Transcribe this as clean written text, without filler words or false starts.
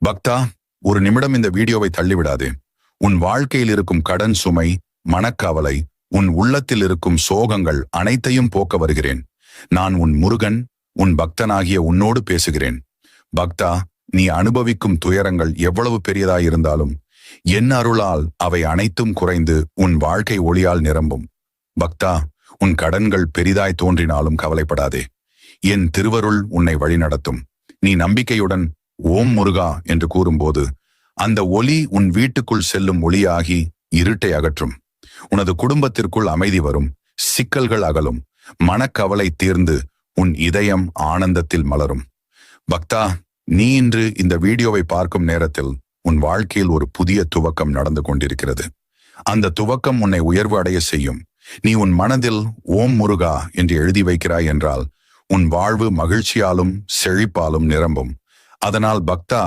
பக்தா, ஒரு நிமிடம் இந்த வீடியோவை தள்ளிவிடாதே. உன் வாழ்க்கையில் இருக்கும் கடன் சுமை, மனக்கவலை, உன் உள்ளத்தில் இருக்கும் சோகங்கள் அனைத்தையும் போக்க வருகிறேன். நான் உன் முருகன், உன் பக்தனாகிய உன்னோடு பேசுகிறேன். பக்தா, நீ அனுபவிக்கும் துயரங்கள் எவ்வளவு பெரியதாயிருந்தாலும் என் அருளால் அவை அனைத்தும் குறைந்து உன் வாழ்க்கை ஒளியால் நிரம்பும். பக்தா, உன் கடன்கள் பெரிதாய் தோன்றினாலும் கவலைப்படாதே. என் திருவருள் உன்னை வழிநடத்தும். நீ நம்பிக்கையுடன் ஓம் முருகா என்று கூறும்போது அந்த ஒளி உன் வீட்டுக்குள் செல்லும் ஒளியாகி இருட்டை அகற்றும். உனது குடும்பத்திற்குள் அமைதி வரும், சிக்கல்கள் அகலும், மனக்கவலை தீர்ந்து உன் இதயம் ஆனந்தத்தில் மலரும். பக்தா, நீ இன்று இந்த வீடியோவை பார்க்கும் நேரத்தில் உன் வாழ்க்கையில் ஒரு புதிய துவக்கம் நடந்து கொண்டிருக்கிறது. அந்த துவக்கம் உன்னை உயர்வு அடைய செய்யும். நீ உன் மனதில் ஓம் முருகா என்று எழுதி வைக்கிறாய் என்றால் உன் வாழ்வு மகிழ்ச்சியாலும் செழிப்பாலும் நிரம்பும். அதனால் பக்தா,